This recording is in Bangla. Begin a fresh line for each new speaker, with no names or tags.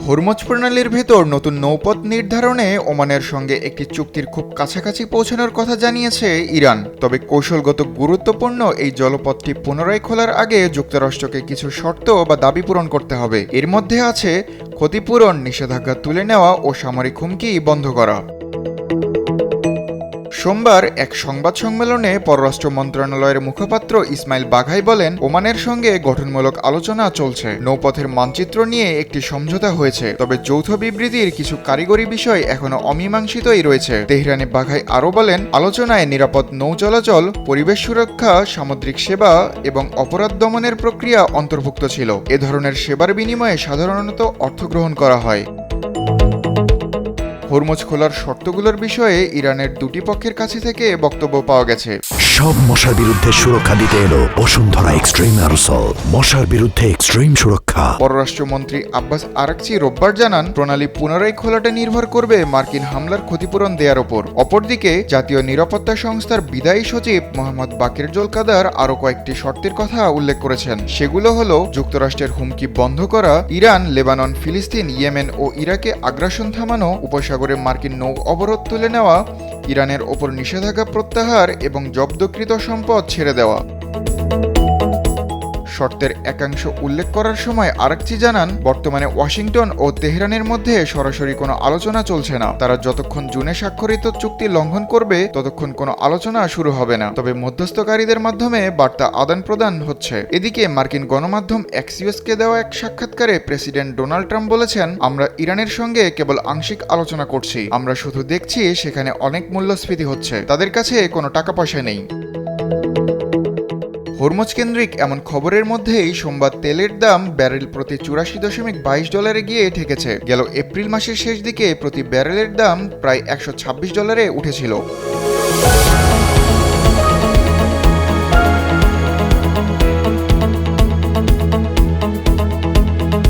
হরমুজ প্রণালীর ভেতর নতুন নৌপথ নির্ধারণে ওমানের সঙ্গে একটি চুক্তির খুব কাছাকাছি পৌঁছানোর কথা জানিয়েছে ইরান। তবে কৌশলগত গুরুত্বপূর্ণ এই জলপথটি পুনরায় খোলার আগে যুক্তরাষ্ট্রকে কিছু শর্ত বা দাবি পূরণ করতে হবে। এর মধ্যে আছে ক্ষতিপূরণ, নিষেধাজ্ঞা তুলে নেওয়া ও সামরিক হুমকি বন্ধ করা। সোমবার এক সংবাদ সম্মেলনে পররাষ্ট্র মন্ত্রণালয়ের মুখপাত্র ইসমাইল বাঘাই বলেন, ওমানের সঙ্গে গঠনমূলক আলোচনা চলছে। নৌপথের মানচিত্র নিয়ে একটি সমঝোতা হয়েছে, তবে যৌথ বিবৃতির কিছু কারিগরি বিষয় এখনো অমীমাংসিতই রয়েছে। তেহরানে বাঘাই আরও বলেন, আলোচনায় নিরাপদ নৌ চলাচল, পরিবেশ সুরক্ষা, সামুদ্রিক সেবা এবং অপরাধ দমনের প্রক্রিয়া অন্তর্ভুক্ত ছিল। এ ধরনের সেবার বিনিময়ে সাধারণত অর্থ গ্রহণ করা হয়। হরমুজ খোলার শর্তগুলোর বিষয়ে ইরানের দুটি পক্ষের কাছে থেকে বক্তব্য পাওয়া গেছে।
সব মশার বিরুদ্ধে সুরক্ষা দিতে এলো বসুন্ধরা এক্সট্রিম অ্যারোসল, মশার বিরুদ্ধে এক্সট্রিম সুরক্ষা।
পররাষ্ট্রমন্ত্রী আব্বাস আরাকচি রোববার জানান, প্রণালী পুনরায় খোলাটা নির্ভর করবে মার্কিন হামলার ক্ষতিপূরণ দেওয়ার ওপর। অপরদিকে জাতীয় নিরাপত্তা সংস্থার বিদায়ী সচিব মোহাম্মদ বাকির জোলকাদার আরও কয়েকটি শর্তের কথা উল্লেখ করেছেন। সেগুলো হলো যুক্তরাষ্ট্রের হুমকি বন্ধ করা, ইরান, লেবানন, ফিলিস্তিন, ইয়েমেন ও ইরাকে আগ্রাসন থামানো, উপসাগরে মার্কিন নৌ অবরোধ তুলে নেওয়া, ইরানের ওপর নিষেধাজ্ঞা প্রত্যাহার এবং জব্দকৃত সম্পদ ছেড়ে দেওয়া। শর্তের একাংশ উল্লেখ করার সময় আরাকচি জানান, বর্তমানে ওয়াশিংটন ও তেহরানের মধ্যে সরাসরি কোনো আলোচনা চলছে না। তারা যতক্ষণ জুনে স্বাক্ষরিত চুক্তি লঙ্ঘন করবে ততক্ষণ কোনো আলোচনা শুরু হবে না। তবে মধ্যস্থকারীদের মাধ্যমে বার্তা আদান প্রদান হচ্ছে। এদিকে মার্কিন গণমাধ্যম এক্সিওসকে দেওয়া এক সাক্ষাৎকারে প্রেসিডেন্ট ডোনাল্ড ট্রাম্প বলেছেন, আমরা ইরানের সঙ্গে কেবল আংশিক আলোচনা করছি। আমরা শুধু দেখছি সেখানে অনেক মূল্যস্ফীতি হচ্ছে। তাদের কাছে কোনো টাকা পয়সা নেই। হরমুজ কেন্দ্রিক এমন খবরের মধ্যেই সোমবার তেলের দাম ব্যারেল প্রতি $84.22 গিয়ে ঠেকেছে। গেল এপ্রিল মাসের শেষ দিকে প্রতি ব্যারেলের দাম প্রায় $126 উঠেছিল।